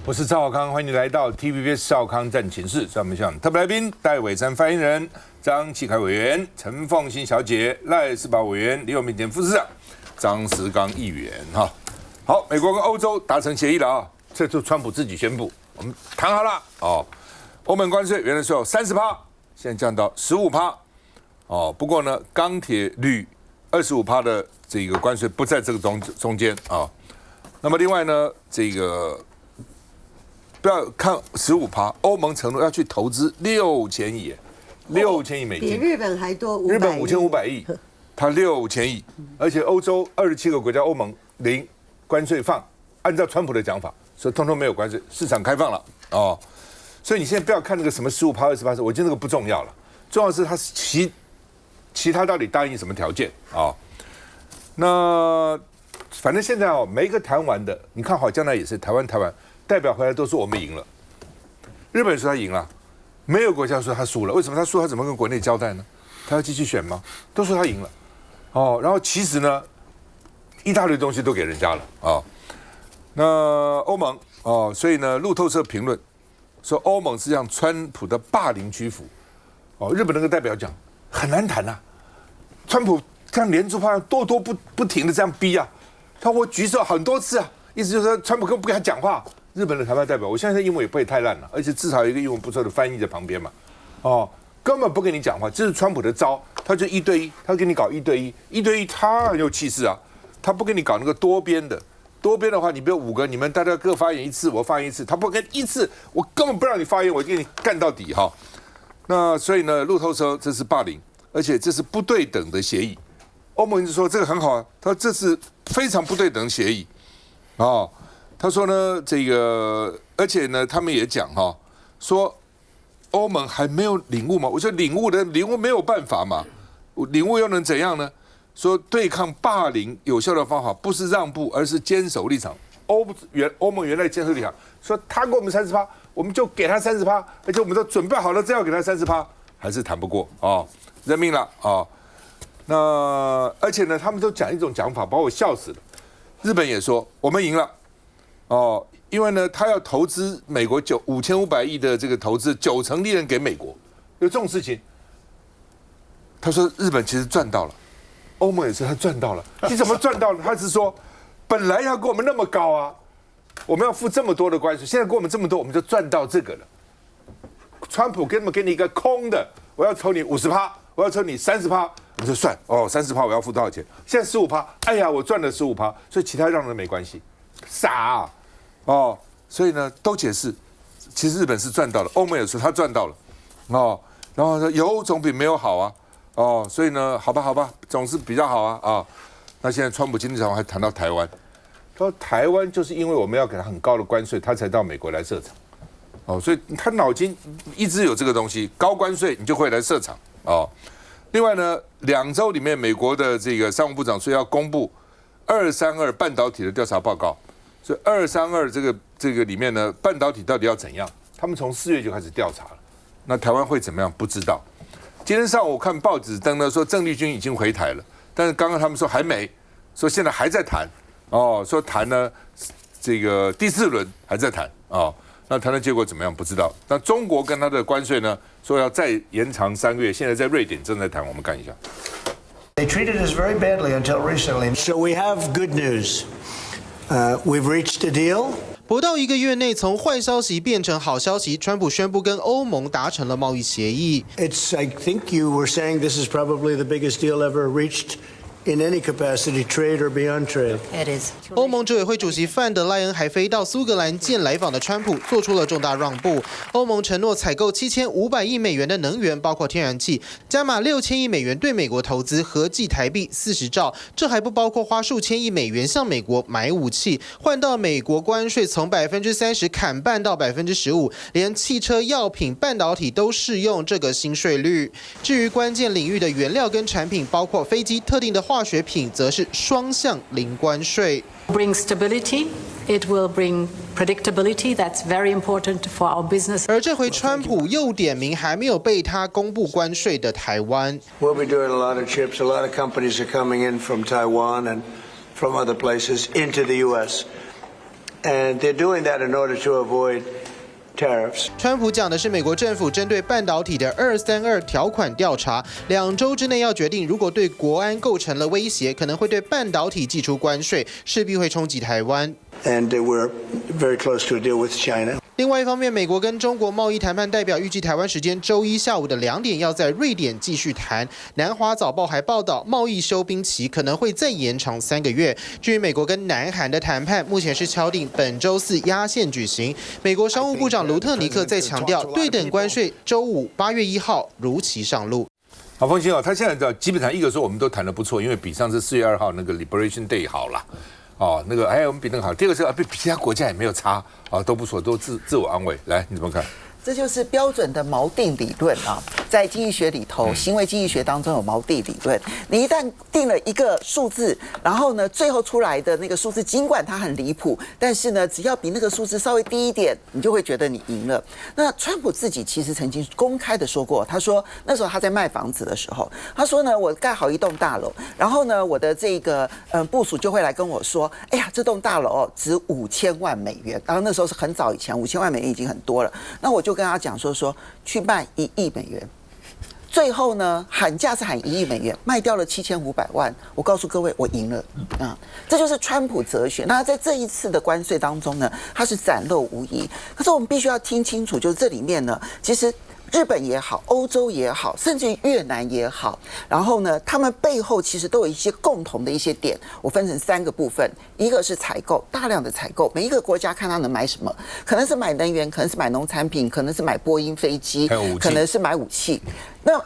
我是赵少康，欢迎你来到 TVBS 赵康战情室。在我们现场特别来宾，戴伟山发言人、张启凯委员、陈凤馨小姐、赖士葆委员、李永明前副市长、张石刚议员。哈，好，美国跟欧洲达成协议了啊，这就川普自己宣布，我们谈好了哦。欧盟关税原来说有30%，现在降到15%。哦，不过呢，钢铁、铝25%的这个关税不在这个中间啊。那么另外呢，这个。不要看15%，欧盟承诺要去投资6000亿，6000亿美金，比日本还多。日本5500亿，它6000亿，而且欧洲27个国家，欧盟零关税放，按照川普的讲法，所以通通没有关税，市场开放了哦。所以你现在不要看那个什么15%、20%，我觉得那个不重要了，重要的是它其他到底答应什么条件啊？那反正现在哦，每一个谈完的，你看好将来也是台湾。代表回来都说我们赢了，日本说他赢了，没有国家说他输了。为什么他输？他怎么跟国内交代呢？他要继续选吗？都说他赢了，哦，然后其实呢，一大堆东西都给人家了啊、哦。那欧盟哦，所以呢，路透社评论说欧盟是向川普的霸凌屈服。哦，日本那个代表讲很难谈啊，川普像连珠炮咄咄不停的这样逼啊，他我举手很多次啊，意思就是说川普根本不跟他讲话。日本的谈判代表，我相信英文也不会太烂了，而且至少有一个英文不错的翻译在旁边嘛，哦，根本不跟你讲话，这是川普的招，他就1对1，他跟你搞1对1，1对1他很有气势啊，他不跟你搞那个多边的话，你比如5个，你们大家各发言1次，我发言1次，他不跟1次，我根本不让你发言，我给你干到底哈。那所以呢，路透说这是霸凌，而且这是不对等的协议。欧盟就说这个很好啊，他说这是非常不对等的协议，哦。他说呢，这个，而且呢，他们也讲哈，说欧盟还没有领悟嘛？我说领悟没有办法嘛，领悟又能怎样呢？说对抗霸凌有效的方法不是让步，而是坚守立场。欧盟原来坚守立场，说他给我们30%，我们就给他30%，而且我们都准备好了，再要给他30%，还是谈不过啊、哦，认命了啊、哦。那而且呢，他们都讲一种讲法，把我笑死了。日本也说我们赢了。哦，因为呢，他要投资美国5500亿的这个投资，90%利润给美国，有这种事情。他说日本其实赚到了，欧盟也是他赚到了。你怎么赚到了？他是说本来要给我们那么高啊，我们要付这么多的关税，现在给我们这么多，我们就赚到这个了。川普根本给你一个空的，我要抽你50%，我要抽你30%，我们就算哦，30%我要付多少钱？现在15%，哎呀，我赚了15%，所以其他让人没关系，傻啊。哦，所以呢，都解释，其实日本是赚到了，欧盟也说他赚到了，哦，然后说有总比没有好啊，哦，所以呢，好吧，总是比较好啊，啊、哦，那现在川普经济场还谈到台湾，说台湾就是因为我们要给他很高的关税，他才到美国来设厂，哦，所以他脑筋一直有这个东西，高关税你就会来设厂，哦，另外呢，2周里面美国的这个商务部长说要公布232半导体的调查报告。所以232这个里面呢，半导体到底要怎样？他们从4月就开始调查了。那台湾会怎么样？不知道。今天上午我看报纸登了说郑丽君已经回台了，但是刚刚他们说还没，说现在还在谈。哦，说谈呢，这个第4轮还在谈。哦，那谈的结果怎么样？不知道。那中国跟他的关税呢，说要再延长3个月，现在在瑞典正在谈，我们看一下。They treated us very badly until recently. So we have good news. We've reached a deal. 不到1个月内，从坏消息变成好消息，川普宣布跟欧盟达成了贸易协议。I think you were saying this is probably the biggest deal ever reached in any capacity, trade or beyond trade. It is. 欧盟执委会主席范德赖恩还飞到苏格兰见来访的川普，做出了重大让步。欧盟承诺采购7500亿美元的能源，包括天然气，加码6000亿美元对美国投资，合计台币40兆。这还不包括花数千亿美元向美国买武器，换到美国关税从30%砍半到15%，连汽车、药品、半导体都适用这个新税率。至于关键领域的原料跟产品，包括飞机特定的化学品，则是双向零关税。Bring stability. It will bring predictability. That's very important for our business. 而这回川普又点名还没有被他公布关税的台湾。We'll be doing a lot of chips. A lot of companies are coming in from Taiwan and from other places into the U.S. And they're doing that in order to avoid tariffs. 川普讲的是美国政府针对半导体的232条款调查，2周之内要决定，如果对国安构成了威胁，可能会对半导体祭出关税，势必会冲击台湾。And we're very close to a deal with China. 另外一方面，美国跟中国贸易谈判代表预计台湾时间周一下午的2点要在瑞典继续谈。南华早报还报道，贸易休兵期可能会再延长3个月。至于美国跟南韩的谈判，目前是敲定本周4压线举行。美国商务部长卢特尼克再强调，对等关税周5 8月1号如期上路。好，放心哦，他现在基本上一个说我们都谈得不错，因为比上次4月2号那个 Liberation Day 好了。哦，那个我们比那个好。第二个是比其他国家也没有差啊，都不错，都自我安慰。来，你怎么看？这就是标准的锚定理论啊，在经济学里头，行为经济学当中有锚定理论。你一旦定了一个数字，然后呢，最后出来的那个数字，尽管它很离谱，但是呢，只要比那个数字稍微低一点，你就会觉得你赢了。那川普自己其实曾经公开的说过，他说那时候他在卖房子的时候，他说呢，我盖好一栋大楼，然后呢，我的这个部属就会来跟我说，哎呀，这栋大楼值5000万美元。然后那时候是很早以前，5000万美元已经很多了。那我就跟他讲说去卖1亿美元，最后呢喊价是喊1亿美元，卖掉了7500万。我告诉各位，我赢了啊！这就是川普哲学。那在这一次的关税当中呢，它是展露无遗。可是我们必须要听清楚，就是这里面呢，其实日本也好，欧洲也好，甚至于越南也好，然后呢，他们背后其实都有一些共同的一些点。我分成3个部分，一个是采购，大量的采购，每一个国家看他能买什么，可能是买能源，可能是买农产品，可能是买波音飞机，可能是买武器。那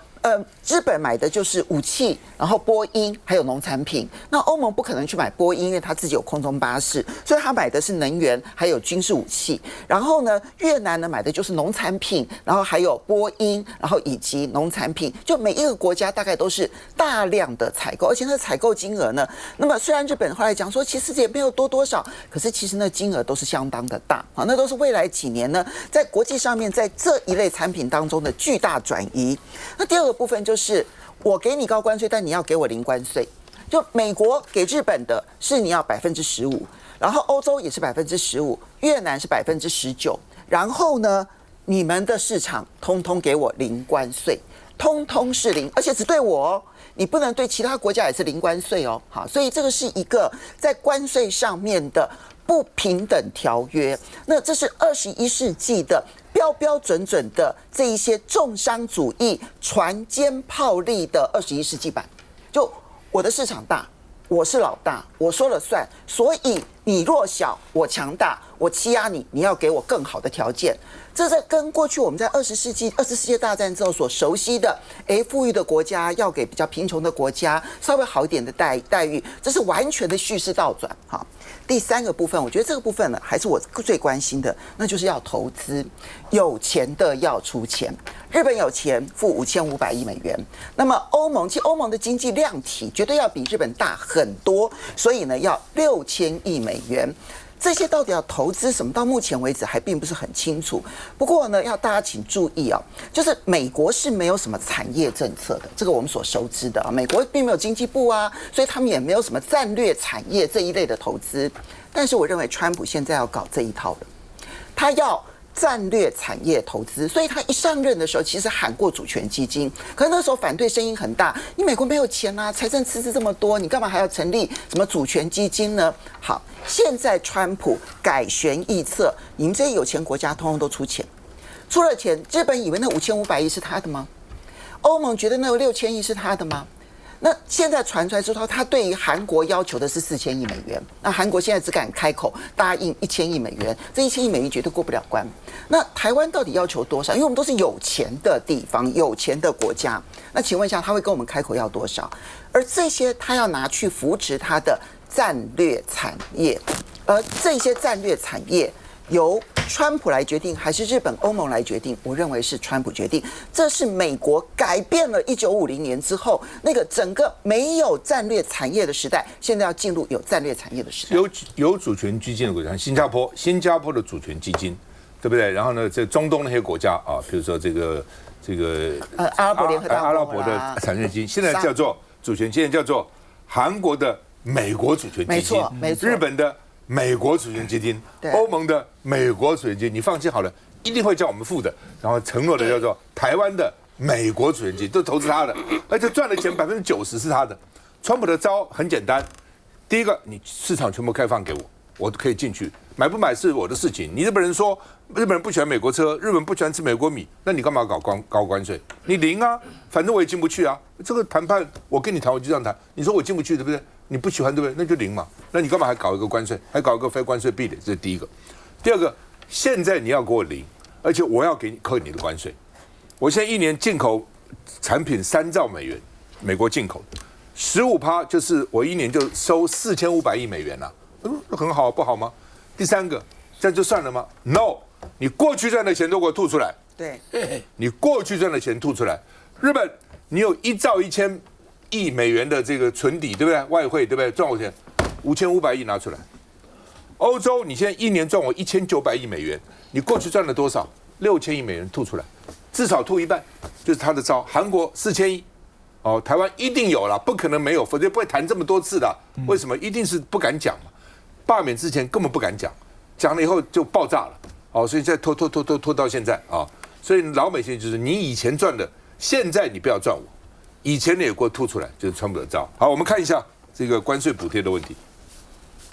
日本买的就是武器，然后波音还有农产品。那欧盟不可能去买波音，因为它自己有空中巴士，所以他买的是能源还有军事武器。然后呢，越南呢买的就是农产品，然后还有波音，然后以及农产品。就每一个国家大概都是大量的采购，而且那采购金额呢，那么虽然日本后来讲说其实也没有多少，可是其实那金额都是相当的大啊，那都是未来几年呢在国际上面在这一类产品当中的巨大转移。那第二个部分就是我给你高关税，但你要给我零关税。就美国给日本的是你要15%，然后欧洲也是15%，越南是19%，然后呢，你们的市场通通给我零关税，通通是零，而且只对我哦，你不能对其他国家也是零关税哦。好，所以这个是一个在关税上面的不平等条约。那这是21世纪的标准的这一些重商主义、船坚炮利的21世纪版。就我的市场大，我是老大，我说了算，所以你弱小，我强大，我欺压你，你要给我更好的条件。这在跟过去我们在20世界大战之后所熟悉的，富裕的国家要给比较贫穷的国家稍微好一点的待遇，这是完全的叙事倒转。好，第3个部分，我觉得这个部分呢，还是我最关心的，那就是要投资，有钱的要出钱。日本有钱，付5500亿美元。那么其实欧盟的经济量体绝对要比日本大很多，所以呢，要6000亿美元。这些到底要投资什么？到目前为止还并不是很清楚。不过呢，要大家请注意啊，就是美国是没有什么产业政策的，这个我们所熟知的啊，美国并没有经济部啊，所以他们也没有什么战略产业这一类的投资。但是我认为川普现在要搞这一套了，他要战略产业投资，所以他一上任的时候，其实喊过主权基金，可是那时候反对声音很大，你美国没有钱啊，财政赤字这么多，你干嘛还要成立什么主权基金呢？好，现在川普改弦易辙，你们这些有钱国家通通都出钱，出了钱，日本以为那5500亿是他的吗？欧盟觉得那6000亿是他的吗？那现在传出来之后，他对于韩国要求的是4000亿美元。那韩国现在只敢开口答应1000亿美元，这1000亿美元绝对过不了关。那台湾到底要求多少？因为我们都是有钱的地方、有钱的国家。那请问一下，他会跟我们开口要多少？而这些他要拿去扶持他的战略产业，而这些战略产业由川普来决定还是日本、欧盟来决定？我认为是川普决定。这是美国改变了1950年之后那个整个没有战略产业的时代，现在要进入有战略产业的时代。有主权基金的国家，新加坡的主权基金，对不对？然后呢，这中东那些国家啊，比如说这个阿拉伯联合大公国啦，阿拉伯的产业基金，现在叫做主权基金，叫做韩国的美国主权基金，没错，日本的美国储存基金，对欧盟的美国储存基金，你放心好了，一定会叫我们付的。然后承诺的叫做台湾的美国储存基金，都投资他的，而且赚的钱90%是他的。川普的招很简单，第一个，你市场全部开放给我，我可以进去，买不买是我的事情。你日本人说日本人不喜欢美国车，日本不喜欢吃美国米，那你干嘛搞高关税？你零啊，反正我也进不去啊。这个谈判我跟你谈，我就这样谈。你说我进不去，对不对？你不喜欢，对不对？那就零嘛。那你干嘛还搞一个关税，还搞一个非关税壁垒？这是第一个。第二个，现在你要给我零，而且我要给你扣你的关税。我现在一年进口产品3兆美元，美国进口15%，就是我一年就收4500亿美元了。很好，不好吗？第三个，这样就算了吗 ？No， 你过去赚的钱都给我吐出来。对，你过去赚的钱吐出来。日本，你有1兆1000亿美元的这个存底，对不对？外汇，对不对？赚我钱，5500亿拿出来。欧洲，你现在一年赚我1900亿美元，你过去赚了多少？6000亿美元吐出来，至少吐一半，就是他的招。韩国4000亿。哦，台湾一定有了，不可能没有，否则不会谈这么多次的。为什么？一定是不敢讲嘛。罢免之前根本不敢讲，讲了以后就爆炸了。哦，所以再拖到现在啊。所以老美现在就是你以前赚的，现在你不要赚我，以前你也给我吐出来，就是川普的招。好，我们看一下这个关税补贴的问题。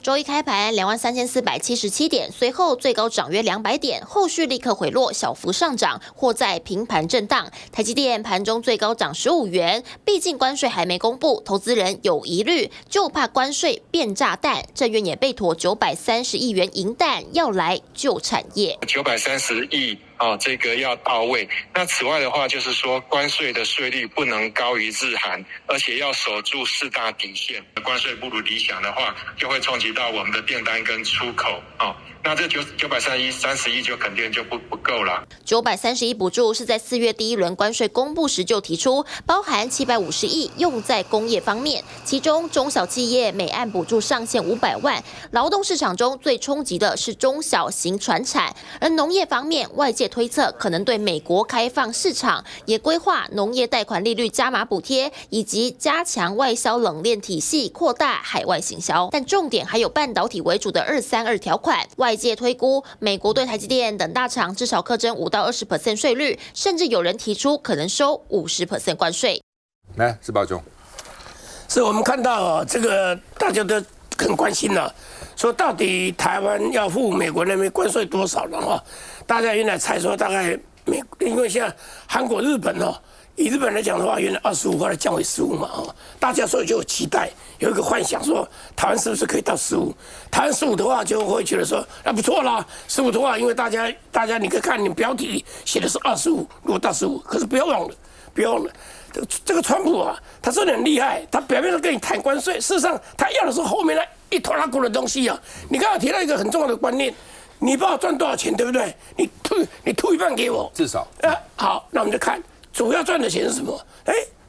周一开盘23477点，随后最高涨约200点，后续立刻回落，小幅上涨，或在平盘震荡。台积电盘中最高涨15元，毕竟关税还没公布，投资人有疑虑，就怕关税变炸弹。政院也备妥930亿元银弹，要来救产业。930亿。这个要到位。那此外的话，就是说关税的税率不能高于日韩，而且要守住4大底线。关税不如理想的话，就会冲击到我们的订单跟出口那这930亿就肯定就不够了。930亿补助是在4月第一轮关税公布时就提出，包含750亿用在工业方面，其中中小企业每案补助上限500万。劳动市场中最冲击的是中小型传产，而农业方面，外界推测可能对美国开放市场，也规划农业贷款利率加码补贴，以及加强外销冷链体系，扩大海外行销。但重点还有半导体为主的232条款。外界推估，美国对台积电等大厂至少课征5到20% 税率，甚至有人提出可能收50% 关税。来，施宝兄，是我们看到这个大家都很关心了，说到底台湾要付美国那边关税多少了大家原来猜说大概因为现在韩国、日本以日本来讲的话，原来25%后来降为15%嘛大家所以就有期待，有一个幻想说台湾是不是可以到15%？台湾15%的话，就会觉得说那不错啦。15%的话，因为大家你可以看你标题写的是25%，如果到15%，可是不要忘了，这个川普他真的很厉害，他表面上跟你谈关税，事实上他要的是后面那一拖拉股的东西你刚刚提到一个很重要的观念。你不知道赚多少钱，对不对？你吐一半给我，至少。好，那我们就看主要赚的钱是什么？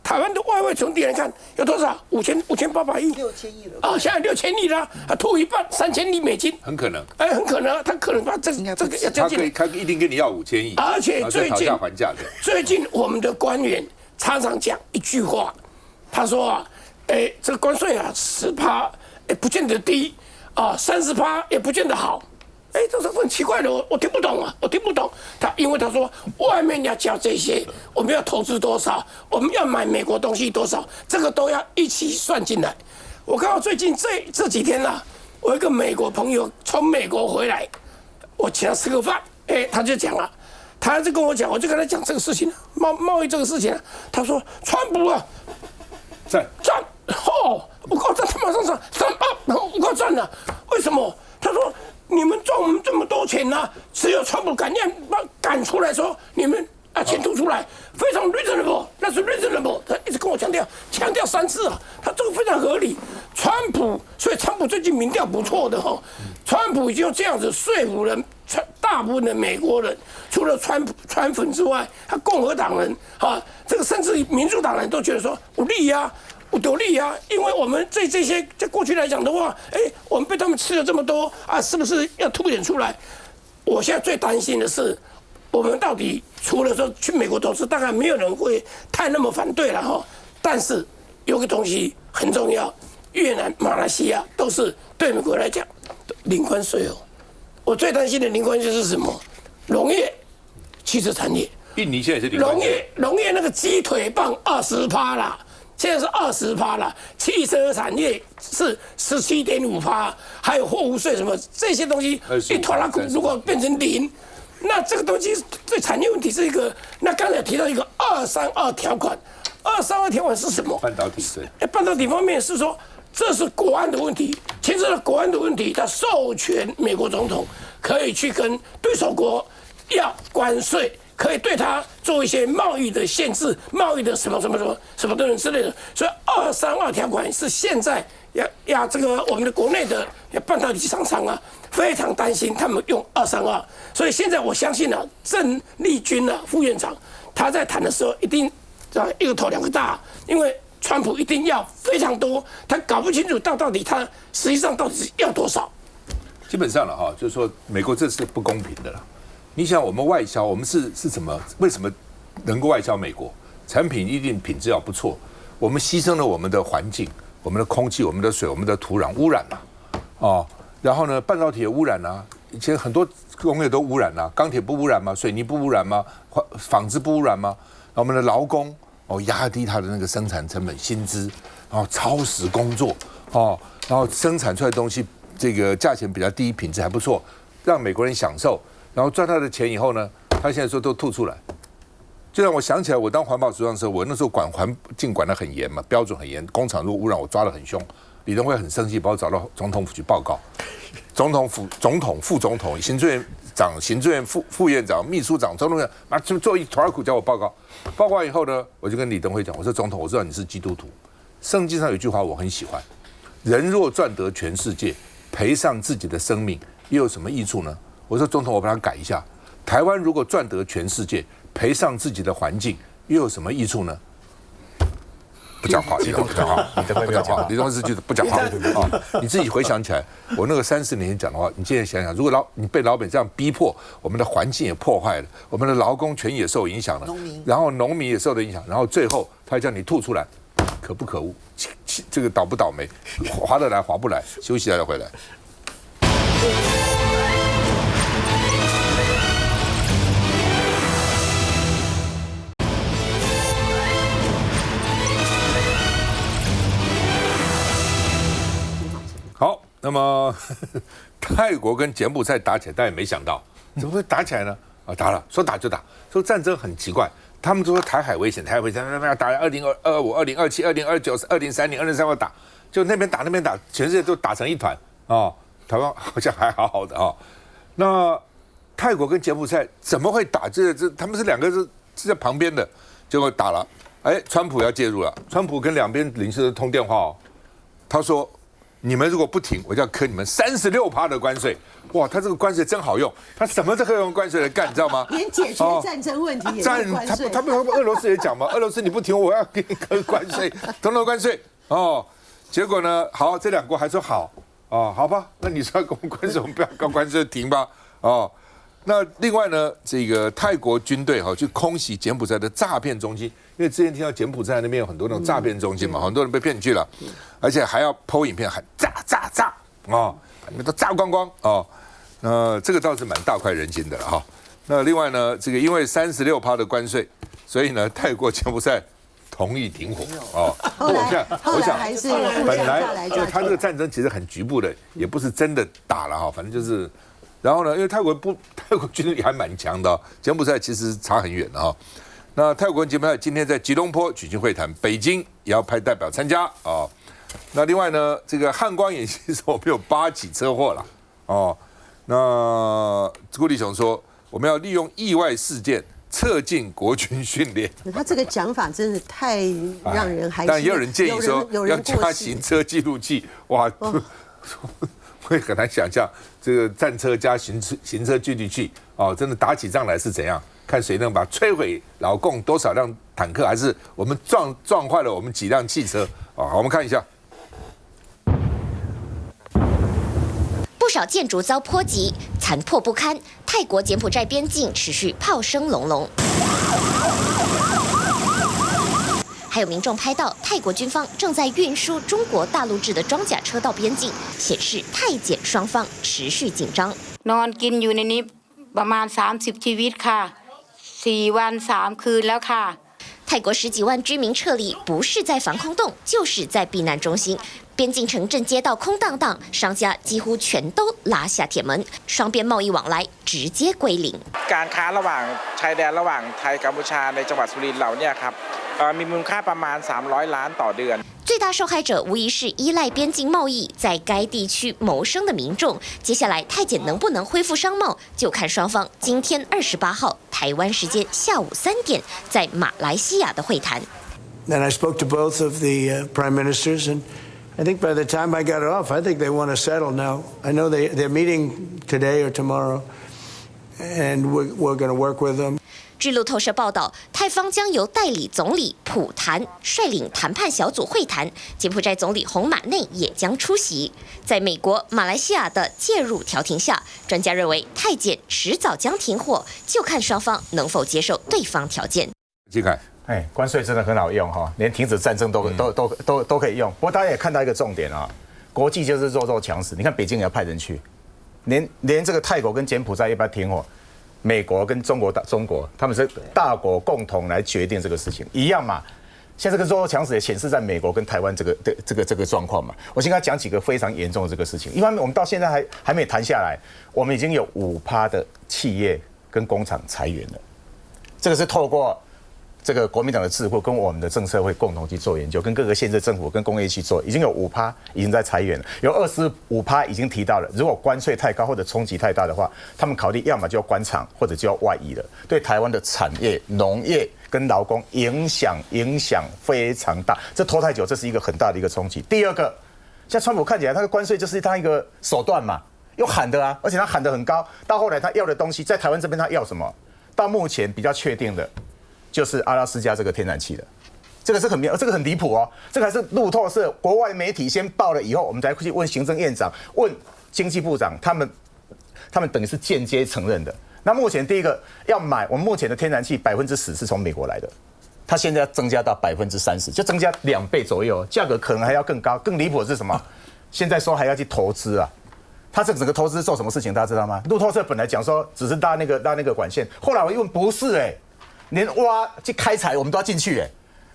台湾的外汇存底来看有多少？5800亿，6000亿了。现在6000亿了，吐一半3000亿美金，很可能。很可能，他可能把这个要将近，他一定跟你要5000亿，而且最近我们的官员常常讲一句话，他说这个关税10%，不见得低，30%也不见得好。这是很奇怪的，我听不懂我听不懂。因为他说外面要交这些，我们要投资多少，我们要买美国东西多少，这个都要一起算进来。我刚好最近这几天我有一个美国朋友从美国回来，我请他吃个饭，他就讲了，他就跟我讲，我就跟他讲这个事情贸易这个事情他说川普赚我告诉他马上我告诉了，为什么？他说。你们赚我们这么多钱只有川普赶出来说你们钱吐出来，非常 reasonable， 那是 reasonable。他一直跟我强调3次他这个非常合理。所以川普最近民调不错的川普已经这样子说服了大部分的美国人，除了川粉之外，他共和党人这个甚至民主党人都觉得说有利有利因为我们这些在过去来讲的话，我们被他们吃了这么多是不是要凸显出来？我现在最担心的是，我们到底除了说去美国投资，大概没有人会太那么反对了但是有个东西很重要，越南、马来西亚都是对美国来讲零关税哦。我最担心的零关税是什么？农业、汽车产业。印尼现在也是零关税。农业那个鸡腿棒20%啦，现在是20%啦。汽车产业是17.5%，还有货物税什么这些东西一拖拉库，如果变成零，那这个东西对产业问题是一个。那刚才提到一个232条款，232条款是什么？半导体对。半导体方面是说。这是国安的问题，牵涉到国安的问题，他授权美国总统可以去跟对手国要关税，可以对他做一些贸易的限制，贸易的什么等等之类的。所以232条款是现在要这个我们的国内的半导体厂商啊，非常担心他们用232。所以现在我相信啊，郑丽君啊副院长他在谈的时候一定一个头两个大，因为。川普一定要非常多，他搞不清楚到底他实际上到底是要多少。基本上了哈，就是说美国这是不公平的了。你想我们外销，我们是怎么？为什么能够外销美国？产品一定品质要不错，我们牺牲了我们的环境、我们的空气、我们的水、我们的土壤污染了哦。然后呢，半导体也污染啊，以前很多工业都污染啊，钢铁不污染吗？水泥不污染吗？纺织不污染吗？我们的劳工。压低它的那个生产成本、薪资，然后超时工作，然后生产出来的东西，这个价钱比较低，品质还不错，让美国人享受，然后赚他的钱以后呢，他现在说都吐出来，就让我想起来，我当环保署长的时候，我那时候管环境管得很严嘛，标准很严，工厂如果污染我抓得很凶，李登辉很生气，把我找到总统府去报告，总统、副总统、行政院长、行政院副院长、秘书长、总统院就做一团苦叫我报告。报告完以后呢，我就跟李登辉讲，我说总统，我知道你是基督徒，圣经上有一句话我很喜欢，人若赚得全世界，赔上自己的生命，又有什么益处呢？我说总统，我把它改一下，台湾如果赚得全世界，赔上自己的环境，又有什么益处呢？不讲话，李登辉不讲话，不讲话，李登辉是就是不讲话啊！你自己回想起来，我那个30年前讲的话，你现在想想，如果你被老板这样逼迫，我们的环境也破坏了，我们的劳工权也受影响了，然后农民也受到影响，然后最后他叫你吐出来，可不可恶？这个倒不倒霉？划得来划不来，休息一下再回来。好，那么泰国跟柬埔寨打起来，大家也没想到，怎么会打起来呢？打了，说打就打，说战争很奇怪，他们都说台海危险，台海危险，要打2025、2027、2029、2030、2030打，就那边打那边打，全世界都打成一团啊！台湾好像还好好的啊。那泰国跟柬埔寨怎么会打？这他们是两个是在旁边的，结果打了，川普要介入了，川普跟两边领袖都通电话哦，他说。你们如果不停，我就要磕你们36%的关税。哇，他这个关税真好用，他什么都可以用关税来干，你知道吗？连解决战争问题也用关税。他们俄罗斯也讲嘛，俄罗斯你不停，我要给你磕关税，通通关税哦。结果呢，好，这两国还说好哦，好吧，那你说要跟我们关税，我们不要搞关税，停吧哦。那另外呢，这个泰国军队去空袭柬埔寨的诈骗中心，因为之前听到柬埔寨那边有很多那种诈骗中心嘛，很多人被骗去了，而且还要 po 影片喊炸炸炸啊，你们都炸光光哦。这个倒是蛮大快人心的了哈。那另外呢，这个因为36%的关税，所以呢，泰国柬埔寨同意停火哦。后来还是本来他这个战争其实很局部的，也不是真的打了哈，反正就是。然后呢，因为泰国军力还蛮强的，柬埔寨其实差很远的哈。那泰国跟柬埔寨今天在吉隆坡举行会谈，北京也要派代表参加啊。那另外呢，这个汉光演习说我们有8起车祸了哦。那顾立雄说我们要利用意外事件策进国军训练。他这个讲法真是太让人还。但也有人建议说要加行车记录器，哇。会很难想象这个战车加行车记录器哦，真的打起仗来是怎样？看谁能把摧毁老共多少辆坦克，还是我们撞坏了我们几辆汽车啊？好，我们看一下。不少建筑遭波及，残破不堪。泰国柬埔寨边境持续炮声隆隆。还有民众拍到泰国军方正在运输中国大陆制的装甲车到边境，显示泰检双方持续紧张。นอนกินอยู่ในนี้ประมาณ30ชีวิตค่ะ4วัน3คืนแล้วค่ะ。泰国10几万居民撤离，不是在防空洞，就是在避難中心。边境城镇街道空荡荡，商家几乎全都拉下铁门，双边贸易往来直接归零。การค้าระหว่างชายแดนระหว่างไทยกัมพูชาในจังหวัดสุรินทร์เหล่านี้ครับมีมูลค่าประมาณ300ล้านต่อเดือน。最大受害者无疑是依赖边境贸易在该地区谋生的民众。接下来泰检能不能恢复商贸，就看双方今天28号台湾时间下午3点在马来西亚的会谈。And I spoke to both of the prime ministers, and I think by the time I got off, I think they want to settle now. I know they're meeting today or tomorrow, and we're going to work with them. 据路透社报道，泰方将由代理总理普谭率领谈判小组会谈，柬埔寨总理洪马内也将出席。在美国、马来西亚的介入调停下，专家认为泰检迟早将停火，就看双方能否接受对方条件。季凯，关税真的很好用哈，连停止战争都可以用。不过大家也看到一个重点啊，国际就是弱肉强食。你看北京也要派人去，连这个泰国跟柬埔寨要不要停火？美国跟中国他们是大国共同来决定这个事情，一样嘛。现在这个弱肉强食也显示在美国跟台湾这个状况嘛。我先跟他讲几个非常严重的这个事情。一方面，我们到现在还没谈下来，我们已经有5%的企业跟工厂裁员了。这个是透过这个国民党的智库跟我们的政策会共同去做研究，跟各个县市政府跟工业去做，已经有5%已经在裁员了，有25%已经提到了，如果关税太高或者冲击太大的话，他们考虑要么就要关厂，或者就要外移了，对台湾的产业、农业跟劳工影响非常大，这拖太久，这是一个很大的一个冲击。第二个，像川普看起来他的关税就是他一个手段嘛，用喊的啊，而且他喊得很高，到后来他要的东西在台湾这边他要什么？到目前比较确定的。就是阿拉斯加这个天然气的，这个很离谱哦，这个还是路透社国外媒体先报了以后，我们才去问行政院长、问经济部长，他们等于是间接承认的。那目前第一个要买，我们目前的天然气10%是从美国来的，它现在要增加到30%，就增加2倍左右，价格可能还要更高。更离谱的是什么？现在说还要去投资啊。他这整个投资做什么事情，大家知道吗？路透社本来讲说只是拉那个管线，后来我一问不是连挖去开采我们都要进去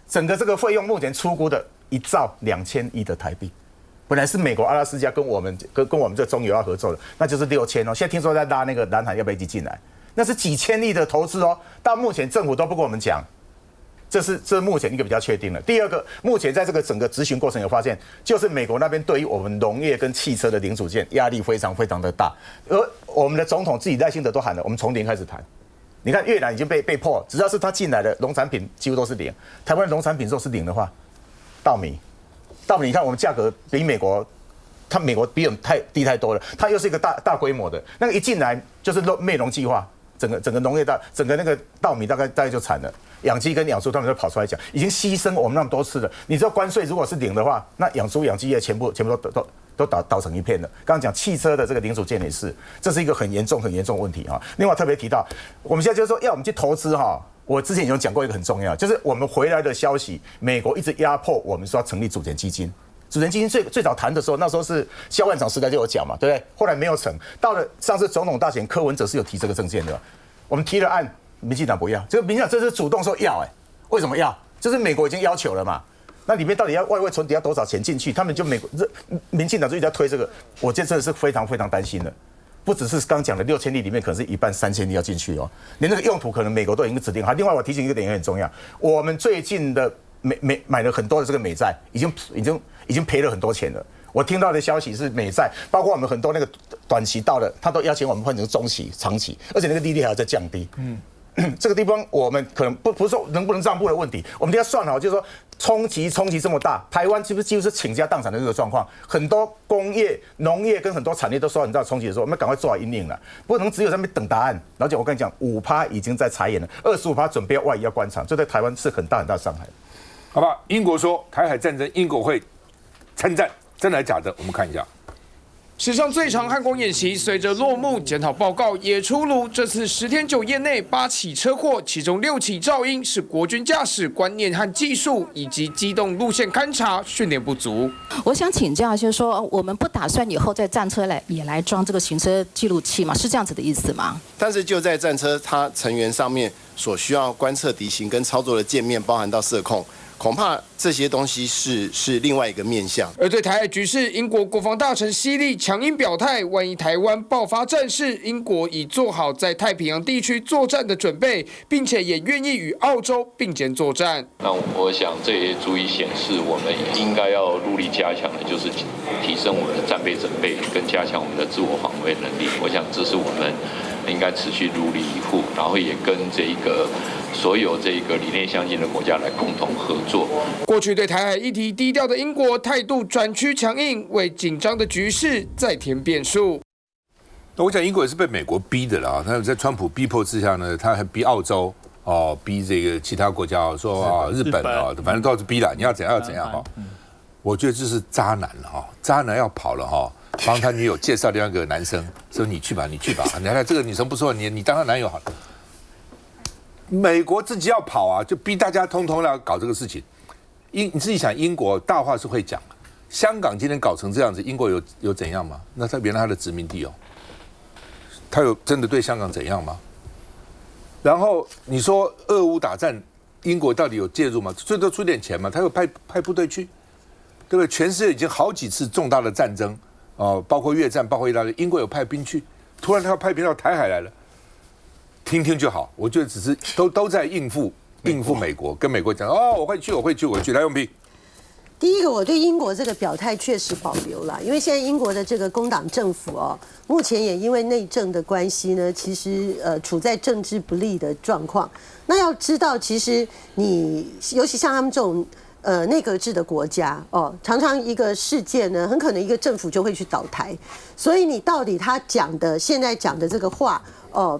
整个这个费用目前初估的1兆2000亿的台币，本来是美国阿拉斯加跟我们这中油要合作的，那就是6000哦。现在听说在拉那个南海要不要一起进来，那是几千亿的投资哦。到目前政府都不跟我们讲，这是目前一个比较确定的。第二个，目前在这个整个执行过程有发现，就是美国那边对于我们农业跟汽车的零组件压力非常非常的大，而我们的总统自己赖清德都喊了，我们从零开始谈。你看越南已经被迫，只要是他进来的农产品几乎都是0。台湾的农产品如果是0的话，稻米你看我们价格比美国，美国比我们太低太多了，它又是一个大规模的，那个一进来就是灭农计划，整个农业整个那个稻米大概就惨了。养鸡跟养猪他们就跑出来讲，已经牺牲我们那么多次了。你知道关税如果是0的话，那养猪养鸡业全部都倒成一片了。刚刚讲汽车的这个零组件也是，这是一个很严重的问题啊。另外特别提到，我们现在就是说要我们去投资哈。我之前已经讲过一个很重要，就是我们回来的消息，美国一直压迫我们说要成立主权基金。主权基金最早谈的时候，那时候是萧万长时代就有讲嘛，对不对？后来没有成，到了上次总统大选，柯文哲是有提这个政见的，我们提了案。民进党不要，这个民进党这是主动说要为什么要？就是美国已经要求了嘛。那里面到底要外汇存底要多少钱进去？他们就民进党就一直在推这个，我这真的是非常非常担心的。不只是刚讲的6000亿里面可能是1半3000亿要进去哦，连那个用途可能美国都已经指定好。另外我提醒一个点也很重要，我们最近的买了很多的这个美债，已经赔了很多钱了。我听到的消息是美债，包括我们很多那个短期到了，他都邀请我们换成中期、长期，而且那个利率还要再降低。这个地方我们可能不是说能不能让步的问题，我们一定要算好，就是说冲击这么大，台湾几乎是倾家荡产的这个状况，很多工业、农业跟很多产业都受到很大冲击的时候，我们赶快做好因应了，不能只有在那边等答案。然后我跟你讲，5%已经在裁员了，25%准备要外移要关厂，这对台湾是很大的伤害。好吧，英国说台海战争，英国会参战，真的还是假的？我们看一下。史上最长汉光演习随着落幕，检讨报告也出炉。这次10天9夜内8起车祸，其中6起噪音是国军驾驶观念和技术以及机动路线勘察训练不足。我想请教，就是说我们不打算以后在战车也来装这个行车记录器吗？是这样子的意思吗？但是就在战车它成员上面所需要观测敌情跟操作的界面，包含到射控。恐怕这些东西是另外一个面向。而对台海局势，英国国防大臣希利强硬表态，万一台湾爆发战事，英国已做好在太平洋地区作战的准备，并且也愿意与澳洲并肩作战。那我想这也足以显示，我们应该要努力加强的就是提升我们的战备准备，跟加强我们的自我防卫能力。我想这是我们应该持续努力以赴，然后也跟所有这个理念相近的国家来共同合作。过去对台海议题低调的英国态度转趋强硬，为紧张的局势再添变数。那我讲英国也是被美国逼的啦，他在川普逼迫之下呢，他还逼澳洲逼这个其他国家说日本反正都是逼了，你要怎样要怎样哈。我觉得这是渣男了哈，渣男要跑了哈。帮他女友介绍另外一个男生，说你去吧，你看这个女生不错，你当他男友好了。美国自己要跑啊，就逼大家通通要搞这个事情。你自己想，英国大话是会讲，香港今天搞成这样子，英国有怎样吗？那他原来他的殖民地他有真的对香港怎样吗？然后你说俄乌打战，英国到底有介入吗？最多出点钱嘛，他有派部队去，对不对？全世界已经好几次重大的战争。包括越战，包括意大利，英国有派兵去，突然他要派兵到台海来了，听听就好。我觉得只是都在应付美国，跟美国讲我会去，来用兵。第一个，我对英国这个表态确实保留了，因为现在英国的这个工党政府目前也因为内政的关系呢，其实处在政治不利的状况。那要知道，其实你尤其像他们这种。内阁制的国家常常一个事件呢，很可能一个政府就会去倒台，所以你到底他现在讲的这个话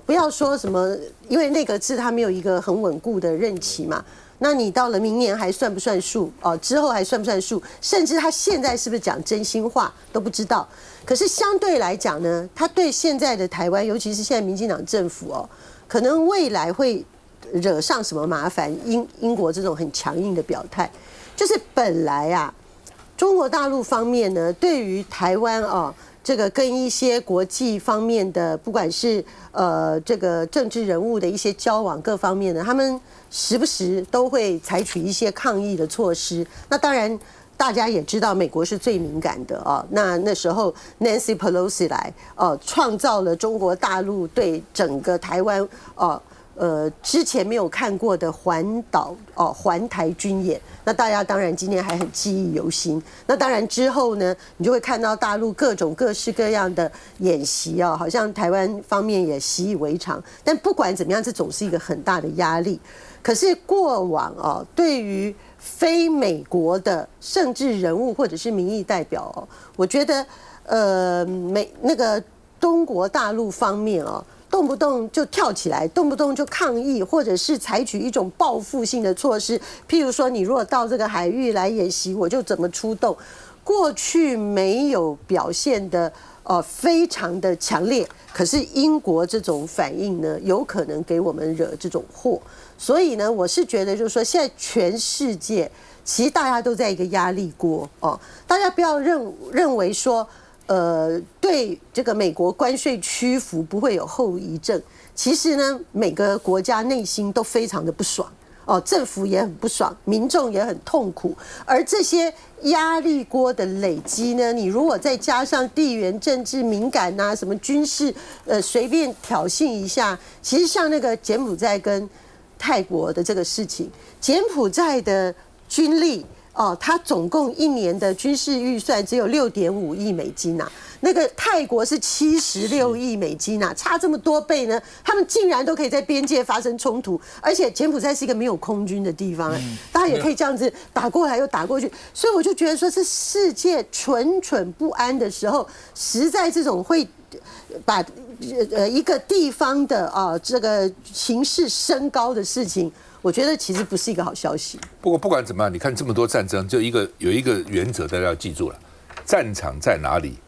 不要说什么，因为内阁制它没有一个很稳固的任期嘛，那你到了明年还算不算数之后还算不算数？甚至他现在是不是讲真心话都不知道。可是相对来讲呢，他对现在的台湾，尤其是现在民进党政府可能未来会惹上什么麻烦？英国这种很强硬的表态。就是本来中国大陆方面呢，对于台湾这个跟一些国际方面的，不管是这个政治人物的一些交往各方面呢，他们时不时都会采取一些抗议的措施。那当然，大家也知道，美国是最敏感的那时候 Nancy Pelosi 来创造了中国大陆对整个台湾之前没有看过的环台军演，那大家当然今天还很记忆犹新。那当然之后呢，你就会看到大陆各式各样的演习好像台湾方面也习以为常。但不管怎么样，这总是一个很大的压力。可是过往对于非美国的政治人物或者是民意代表我觉得那个中国大陆方面动不动就跳起来，动不动就抗议，或者是采取一种报复性的措施。譬如说，你如果到这个海域来演习，我就怎么出动。过去没有表现的非常的强烈，可是英国这种反应呢，有可能给我们惹这种祸。所以呢，我是觉得就是说，现在全世界其实大家都在一个压力锅大家不要认为说。对这个美国关税屈服不会有后遗症。其实呢，每个国家内心都非常的不爽政府也很不爽，民众也很痛苦。而这些压力锅的累积呢，你如果再加上地缘政治敏感什么军事随便挑衅一下，其实像那个柬埔寨跟泰国的这个事情，柬埔寨的军力。它总共1年的军事预算只有6.5亿美金那个泰国是76亿美金差这么多倍呢，他们竟然都可以在边界发生冲突，而且柬埔寨是一个没有空军的地方大家也可以这样子打过来又打过去，所以我就觉得说，这世界蠢不安的时候，实在这种会把一个地方的这个情势升高的事情。我觉得其实不是一个好消息。不过不管怎么样，你看这么多战争，就有一个原则大家要记住了：战场在哪里，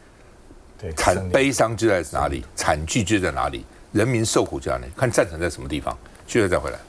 悲伤就在哪里，惨剧就在哪里，人民受苦就在哪里。看战场在什么地方，接着再回来。